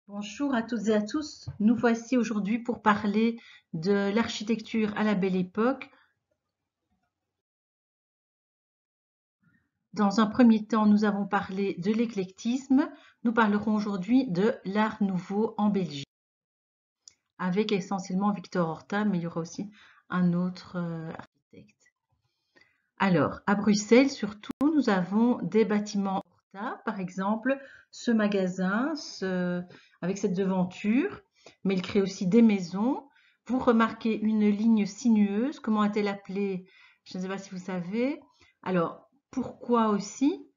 Bonjour à toutes et à tous. Nous voici aujourd'hui pour parler de l'architecture à la Belle Époque. Dans un premier temps, nous avons parlé de l'éclectisme. Nous parlerons aujourd'hui de l'Art nouveau en Belgique, avec essentiellement Victor Horta, mais il y aura aussi un autre architecte. Alors, à Bruxelles, surtout, nous avons des bâtiments Horta, par exemple, ce magasin, avec cette devanture, mais il crée aussi des maisons. Vous remarquez une ligne sinueuse, comment est-elle appelée? Je ne sais pas si vous savez. Alors, pourquoi aussi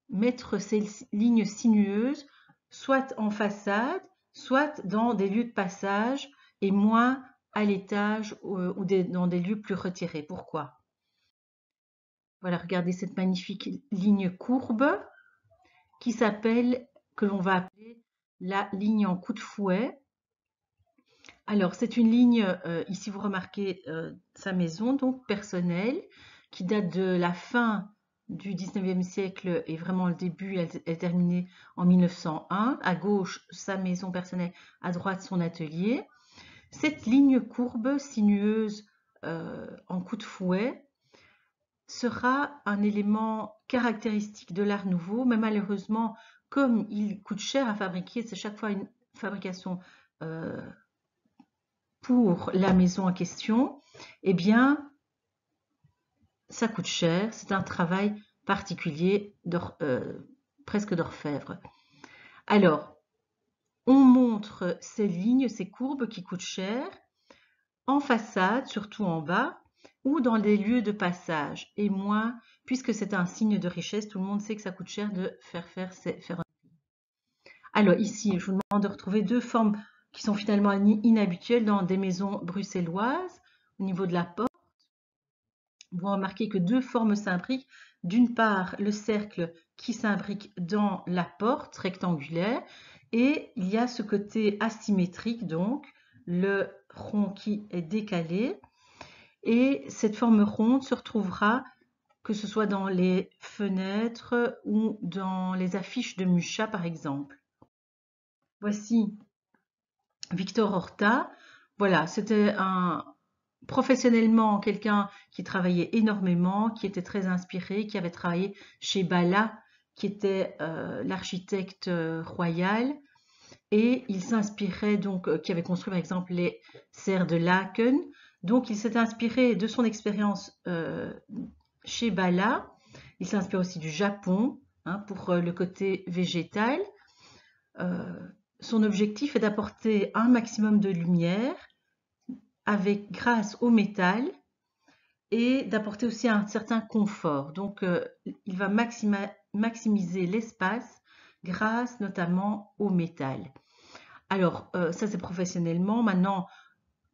mettre ces lignes sinueuses, soit en façade, soit dans des lieux de passage, et moins à l'étage ou dans des lieux plus retirés? Pourquoi? Voilà, regardez cette magnifique ligne courbe qui s'appelle, que l'on va appeler la ligne en coup de fouet. Alors, c'est une ligne, ici vous remarquez sa maison, donc personnelle, qui date de la fin du 19e siècle et vraiment le début, elle est terminée en 1901. À gauche, sa maison personnelle, à droite, son atelier. Cette ligne courbe, sinueuse, en coup de fouet, sera un élément caractéristique de l'Art nouveau, mais malheureusement, comme il coûte cher à fabriquer, c'est chaque fois une fabrication euh, pour la maison en question, eh bien, ça coûte cher, c'est un travail particulier, presque d'orfèvre. Alors, on montre ces lignes, ces courbes qui coûtent cher, en façade, surtout en bas, ou dans des lieux de passage, et moins, puisque c'est un signe de richesse, tout le monde sait que ça coûte cher de faire un... Alors ici, je vous demande de retrouver deux formes qui sont finalement inhabituelles dans des maisons bruxelloises, au niveau de la porte. Vous remarquez que deux formes s'imbriquent. D'une part, le cercle qui s'imbrique dans la porte rectangulaire, et il y a ce côté asymétrique, donc le rond qui est décalé. Et cette forme ronde se retrouvera que ce soit dans les fenêtres ou dans les affiches de Mucha, par exemple. Voici Victor Horta. Voilà, c'était professionnellement quelqu'un qui travaillait énormément, qui était très inspiré, qui avait travaillé chez Bala, qui était l'architecte royal. Et il s'inspirait donc, qui avait construit par exemple les serres de Laken. Donc il s'est inspiré de son expérience chez Bala. Il s'inspire aussi du Japon, hein, pour le côté végétal. Euh, Son objectif est d'apporter un maximum de lumière grâce au métal et d'apporter aussi un certain confort. Donc il va maximiser l'espace grâce notamment au métal. Alors, ça c'est professionnellement. Maintenant,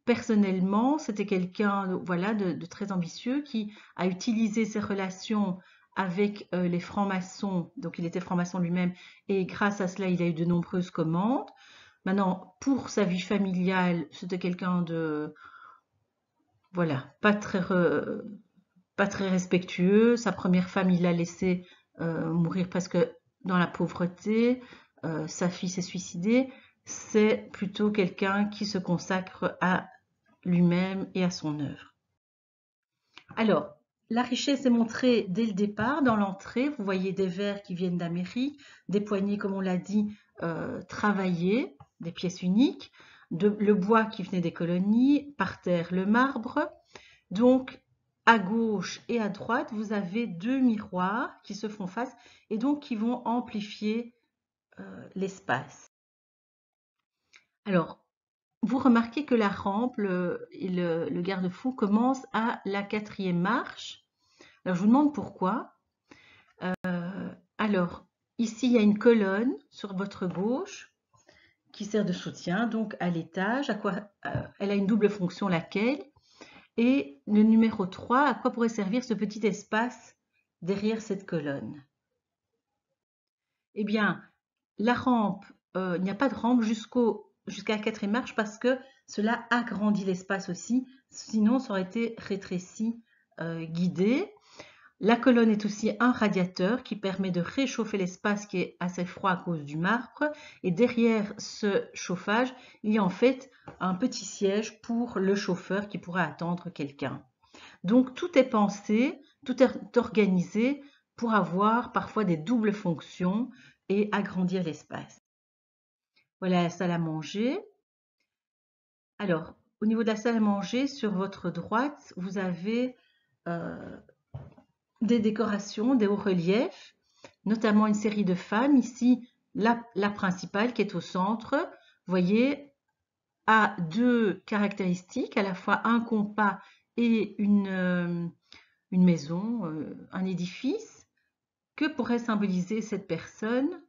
personnellement, c'était quelqu'un, voilà, de très ambitieux qui a utilisé ses relations avec les francs-maçons. Donc, il était franc-maçon lui-même et grâce à cela, il a eu de nombreuses commandes. Maintenant, pour sa vie familiale, c'était quelqu'un de, voilà, pas très respectueux. Sa première femme, il l'a laissé mourir presque dans la pauvreté. Sa fille s'est suicidée. C'est plutôt quelqu'un qui se consacre à lui-même et à son œuvre. Alors, la richesse est montrée dès le départ, dans l'entrée. Vous voyez des verres qui viennent d'Amérique, des poignées, comme on l'a dit, travaillées, des pièces uniques, le bois qui venait des colonies, par terre le marbre. Donc, à gauche et à droite, vous avez deux miroirs qui se font face et donc qui vont amplifier l'espace. Alors, vous remarquez que la rampe et le garde-fou commencent à la quatrième marche. Alors, je vous demande pourquoi. Alors, ici, il y a une colonne sur votre gauche qui sert de soutien, donc à l'étage. Elle a une double fonction, laquelle? Et le numéro 3, à quoi pourrait servir ce petit espace derrière cette colonne? Eh bien, la rampe, il n'y a pas de rampe jusqu'à la quatrième marche parce que cela agrandit l'espace aussi. Sinon, ça aurait été rétréci, guidé. La colonne est aussi un radiateur qui permet de réchauffer l'espace qui est assez froid à cause du marbre. Et derrière ce chauffage, il y a en fait un petit siège pour le chauffeur qui pourra attendre quelqu'un. Donc tout est pensé, tout est organisé pour avoir parfois des doubles fonctions et agrandir l'espace. Voilà la salle à manger. Alors, au niveau de la salle à manger, sur votre droite, vous avez des décorations, des hauts-reliefs, notamment une série de femmes. Ici, la principale qui est au centre, vous voyez, a deux caractéristiques, à la fois un compas et une maison, un édifice. Que pourrait symboliser cette personne?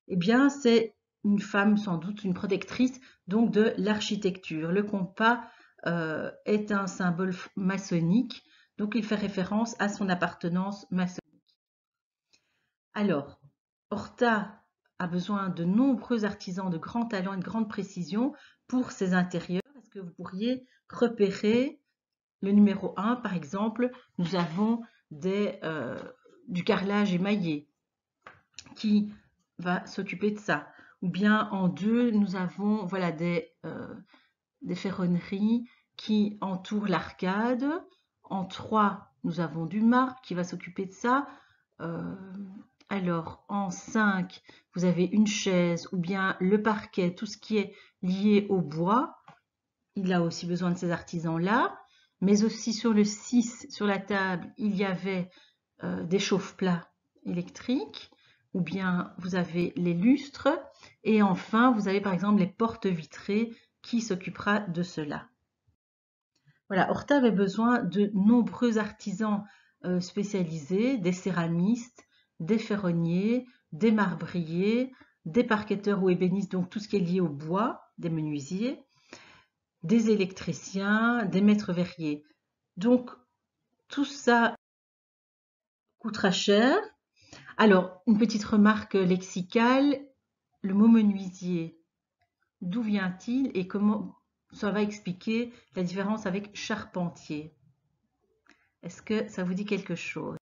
Eh bien, c'est une femme, sans doute une protectrice, donc de l'architecture. Le compas est un symbole maçonnique, donc il fait référence à son appartenance maçonnique. Alors, Horta a besoin de nombreux artisans de grand talent et de grande précision pour ses intérieurs. Est-ce que vous pourriez repérer le numéro 1, par exemple, nous avons du carrelage émaillé qui va s'occuper de ça. Ou bien en 2, nous avons voilà, des ferronneries qui entourent l'arcade. En 3, nous avons du marbre qui va s'occuper de ça. Alors, en 5, vous avez une chaise ou bien le parquet, tout ce qui est lié au bois. Il a aussi besoin de ces artisans-là. Mais aussi sur le 6, sur la table, il y avait des chauffe-plats électriques. Ou bien vous avez les lustres. Et enfin, vous avez par exemple les portes vitrées qui s'occupera de cela. Voilà, Horta avait besoin de nombreux artisans spécialisés, des céramistes, des ferronniers, des marbriers, des parqueteurs ou ébénistes, donc tout ce qui est lié au bois, des menuisiers, des électriciens, des maîtres verriers. Donc tout ça coûtera cher. Alors, une petite remarque lexicale, le mot menuisier, d'où vient-il et comment ça va expliquer la différence avec charpentier? Est-ce que ça vous dit quelque chose?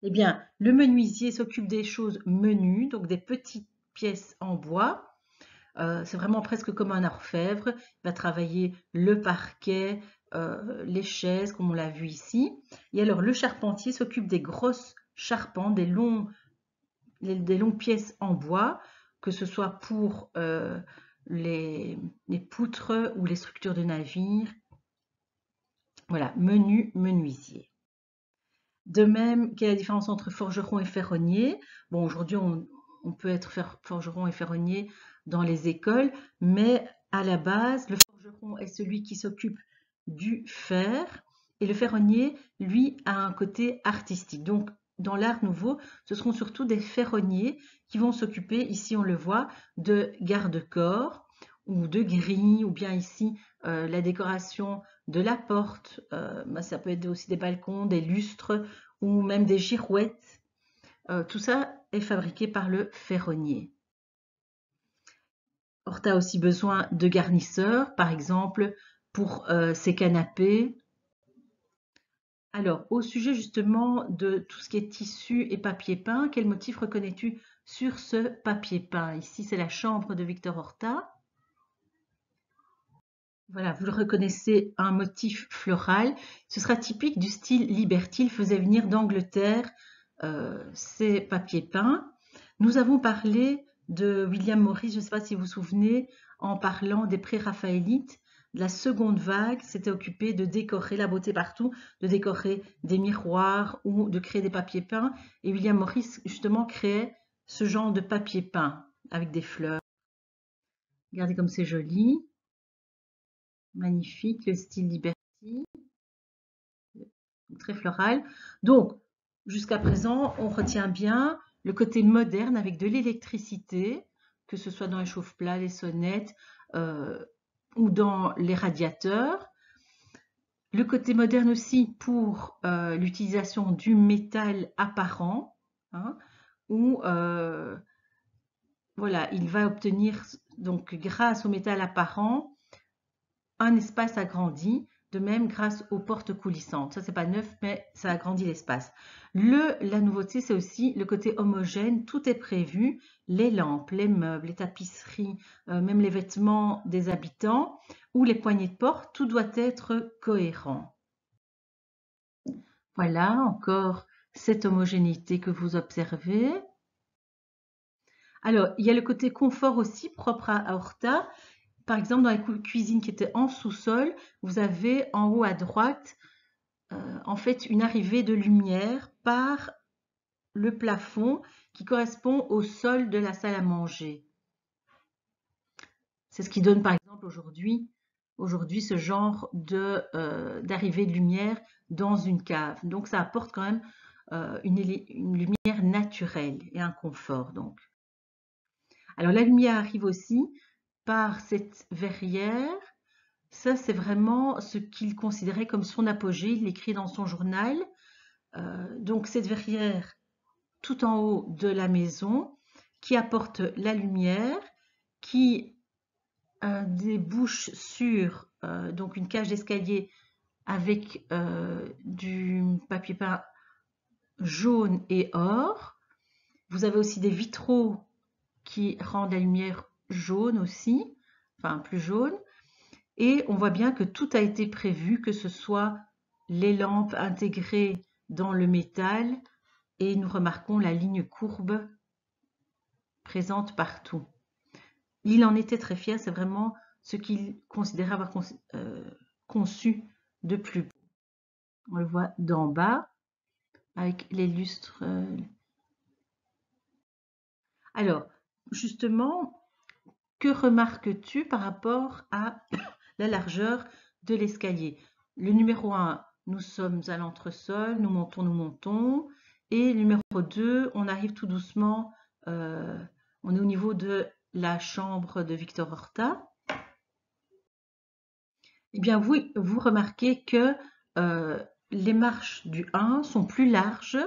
Eh bien, le menuisier s'occupe des choses menues, donc des petites pièces en bois. C'est vraiment presque comme un orfèvre. Il va travailler le parquet, les chaises, comme on l'a vu ici. Et alors, le charpentier s'occupe des grosses charpentes, des longues pièces en bois, que ce soit pour les poutres ou les structures de navires. Voilà, menuisier. De même, quelle est la différence entre forgeron et ferronnier? Bon, aujourd'hui, on peut être forgeron et ferronnier dans les écoles, mais à la base, le forgeron est celui qui s'occupe du fer et le ferronnier, lui, a un côté artistique. Donc, dans l'art nouveau, ce seront surtout des ferronniers qui vont s'occuper, ici on le voit, de garde-corps ou de grilles, ou bien ici la décoration de la porte, ça peut être aussi des balcons, des lustres ou même des girouettes. Tout ça est fabriqué par le ferronnier. Horta a aussi besoin de garnisseurs, par exemple pour ses canapés. Alors, au sujet justement de tout ce qui est tissu et papier peint, quel motif reconnais-tu sur ce papier peint? Ici, c'est la chambre de Victor Horta. Voilà, vous le reconnaissez, un motif floral. Ce sera typique du style Liberty. Il faisait venir d'Angleterre ces papiers peints. Nous avons parlé de William Morris, je ne sais pas si vous vous souvenez, en parlant des pré-raphaélites. La seconde vague s'était occupée de décorer la beauté partout, de décorer des miroirs ou de créer des papiers peints. Et William Morris, justement, créait ce genre de papier peint avec des fleurs. Regardez comme c'est joli. Magnifique, le style Liberty, très floral. Donc, jusqu'à présent, on retient bien le côté moderne avec de l'électricité, que ce soit dans les chauffe-plats, les sonnettes ou dans les radiateurs. Le côté moderne aussi pour l'utilisation du métal apparent, hein, où voilà, il va obtenir, donc grâce au métal apparent, un espace agrandi. De même, grâce aux portes coulissantes. Ça, c'est pas neuf, mais ça agrandit l'espace. La nouveauté, c'est aussi le côté homogène. Tout est prévu. Les lampes, les meubles, les tapisseries, même les vêtements des habitants ou les poignées de porte, tout doit être cohérent. Voilà, encore cette homogénéité que vous observez. Alors, il y a le côté confort aussi, propre à Horta. Par exemple, dans la cuisine qui était en sous-sol, vous avez en haut à droite, en fait, une arrivée de lumière par le plafond qui correspond au sol de la salle à manger. C'est ce qui donne, par exemple, aujourd'hui ce genre d'arrivée de lumière dans une cave. Donc, ça apporte quand même une lumière naturelle et un confort, donc. Alors, la lumière arrive aussi par cette verrière. Ça, c'est vraiment ce qu'il considérait comme son apogée. Il l'écrit dans son journal. Donc, cette verrière tout en haut de la maison qui apporte la lumière, qui débouche sur donc une cage d'escalier avec du papier peint jaune et or. Vous avez aussi des vitraux qui rendent la lumière jaune aussi, enfin plus jaune. Et on voit bien que tout a été prévu, que ce soit les lampes intégrées dans le métal, et nous remarquons la ligne courbe présente partout. Il en était très fier, c'est vraiment ce qu'il considérait avoir conçu de plus beau. On le voit d'en bas avec les lustres. Alors, justement, que remarques-tu par rapport à la largeur de l'escalier? Le numéro 1, nous sommes à l'entresol, nous montons. Et le numéro 2, on arrive tout doucement, on est au niveau de la chambre de Victor Horta. Eh bien, vous remarquez que les marches du 1 sont plus larges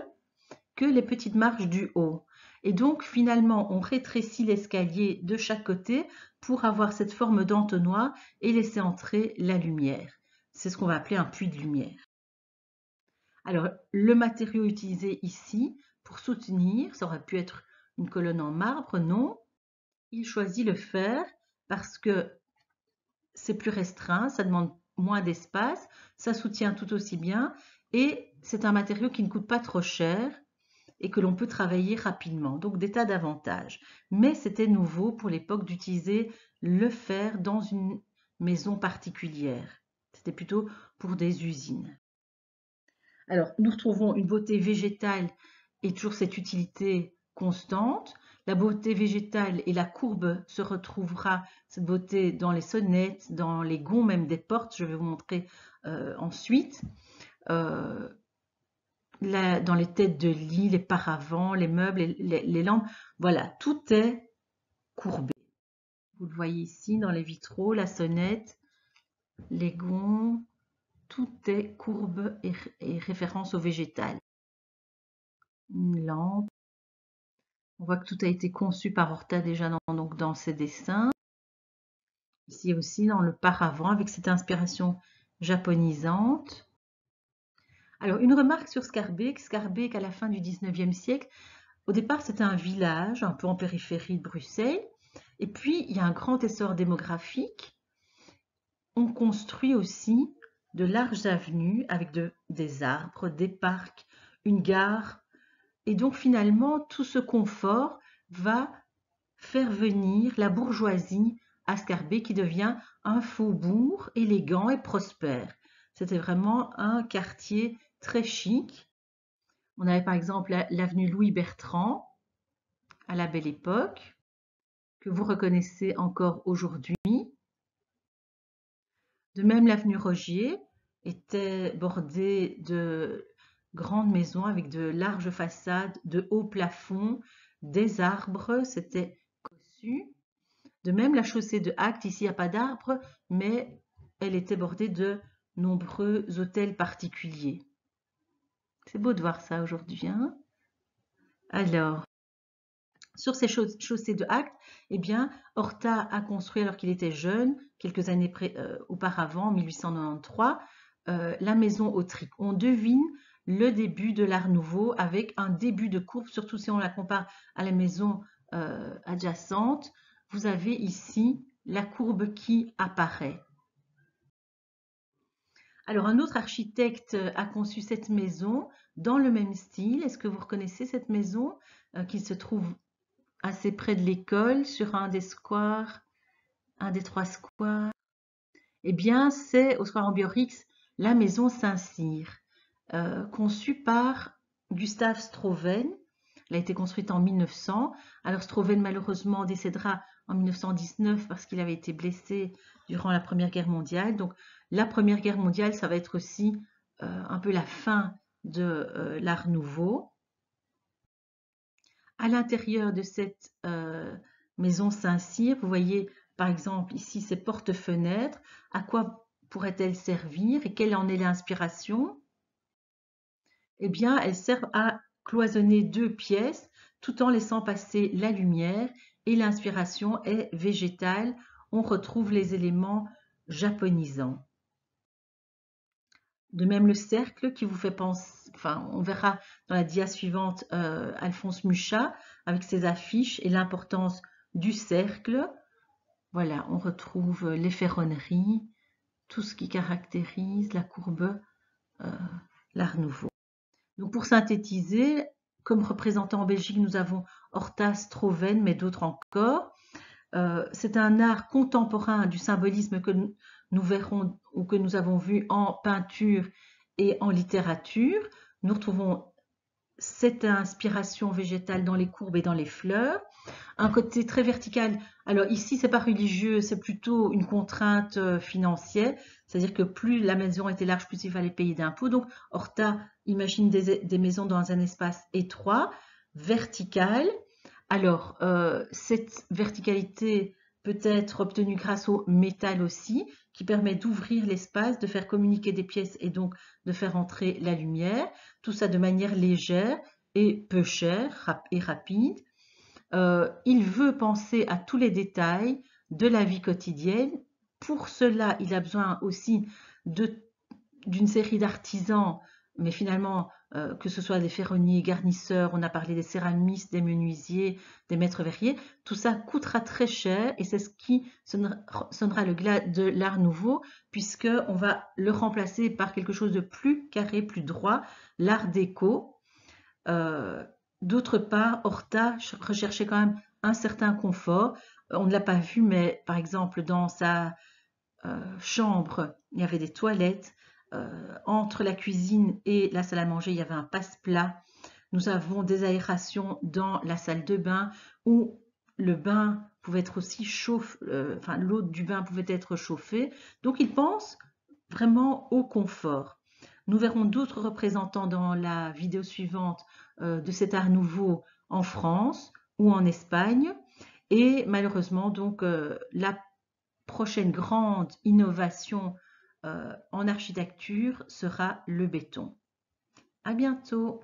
que les petites marches du haut. Et donc, finalement, on rétrécit l'escalier de chaque côté pour avoir cette forme d'entonnoir et laisser entrer la lumière. C'est ce qu'on va appeler un puits de lumière. Alors, le matériau utilisé ici pour soutenir, ça aurait pu être une colonne en marbre, non. Il choisit le fer parce que c'est plus restreint, ça demande moins d'espace, ça soutient tout aussi bien et c'est un matériau qui ne coûte pas trop cher et que l'on peut travailler rapidement. Donc des tas d'avantages. Mais c'était nouveau pour l'époque d'utiliser le fer dans une maison particulière. C'était plutôt pour des usines. Alors, nous retrouvons une beauté végétale et toujours cette utilité constante. La beauté végétale et la courbe se retrouvera, cette beauté, dans les sonnettes, dans les gonds même des portes, je vais vous montrer ensuite. Dans les têtes de lit, les paravents, les meubles, les lampes, voilà, tout est courbé. Vous le voyez ici dans les vitraux, la sonnette, les gonds, tout est courbe et référence au végétal. Une lampe. On voit que tout a été conçu par Horta déjà dans ses dessins. Ici aussi dans le paravent avec cette inspiration japonisante. Alors une remarque sur Schaerbeek. Schaerbeek à la fin du 19e siècle, au départ c'était un village un peu en périphérie de Bruxelles. Et puis il y a un grand essor démographique. On construit aussi de larges avenues avec des arbres, des parcs, une gare. Et donc finalement, tout ce confort va faire venir la bourgeoisie à Schaerbeek qui devient un faubourg élégant et prospère. C'était vraiment un quartier très chic. On avait par exemple l'avenue Louis Bertrand à la Belle Époque, que vous reconnaissez encore aujourd'hui. De même, l'avenue Rogier était bordée de grandes maisons avec de larges façades, de hauts plafonds, des arbres, c'était cossu. De même, la chaussée de Actes, ici il n'y a pas d'arbres, mais elle était bordée de nombreux hôtels particuliers. C'est beau de voir ça aujourd'hui, hein? Alors, Sur ces chaussées de Actes, eh bien, Horta a construit, alors qu'il était jeune, quelques années auparavant, en 1893, la maison Autric. On devine le début de l'Art Nouveau avec un début de courbe, surtout si on la compare à la maison adjacente. Vous avez ici la courbe qui apparaît. Alors, un autre architecte a conçu cette maison dans le même style. Est-ce que vous reconnaissez cette maison qui se trouve assez près de l'école, sur un des squares, un des 3 squares? Eh bien, c'est au square Ambiorix, la maison Saint-Cyr, conçue par Gustave Strovène. Elle a été construite en 1900. Alors Strovène, malheureusement, décédera en 1919 parce qu'il avait été blessé durant la Première Guerre mondiale. Donc, la Première Guerre mondiale, ça va être aussi un peu la fin de l'Art Nouveau. À l'intérieur de cette maison Saint-Cyr, vous voyez par exemple ici ces portes-fenêtres. À quoi pourraient-elles servir et quelle en est l'inspiration? Eh bien, elles servent à cloisonner 2 pièces tout en laissant passer la lumière, et l'inspiration est végétale. On retrouve les éléments japonisants. De même le cercle qui vous fait penser, enfin on verra dans la dia suivante Alphonse Mucha avec ses affiches et l'importance du cercle. Voilà, on retrouve les ferronneries, tout ce qui caractérise la courbe l'Art Nouveau. Donc pour synthétiser, comme représentant en Belgique, nous avons Horta, Strovène, mais d'autres encore. C'est un art contemporain du symbolisme que nous verrons ou que nous avons vu en peinture et en littérature. Nous retrouvons cette inspiration végétale dans les courbes et dans les fleurs. Un côté très vertical. Alors ici, c'est pas religieux, c'est plutôt une contrainte financière. C'est-à-dire que plus la maison était large, plus il fallait payer d'impôts. Donc Horta imagine des maisons dans un espace étroit, vertical. Alors, cette verticalité peut être obtenue grâce au métal aussi, qui permet d'ouvrir l'espace, de faire communiquer des pièces et donc de faire entrer la lumière. Tout ça de manière légère et peu chère et rapide. Il veut penser à tous les détails de la vie quotidienne. Pour cela, il a besoin aussi d'une série d'artisans, mais finalement, que ce soit des ferronniers, garnisseurs, on a parlé des céramistes, des menuisiers, des maîtres verriers, tout ça coûtera très cher et c'est ce qui sonnera le glas de l'Art Nouveau, puisqu'on va le remplacer par quelque chose de plus carré, plus droit, l'Art déco. D'autre part, Horta recherchait quand même un certain confort. On ne l'a pas vu, mais par exemple, dans sa chambre, il y avait des toilettes. Entre la cuisine et la salle à manger, il y avait un passe-plat. Nous avons des aérations dans la salle de bain où le bain pouvait être aussi chauffé, enfin l'eau du bain pouvait être chauffée. Donc il pense vraiment au confort. Nous verrons d'autres représentants dans la vidéo suivante de cet art nouveau en France ou en Espagne. Et malheureusement, donc, la prochaine grande innovation en architecture sera le béton. À bientôt!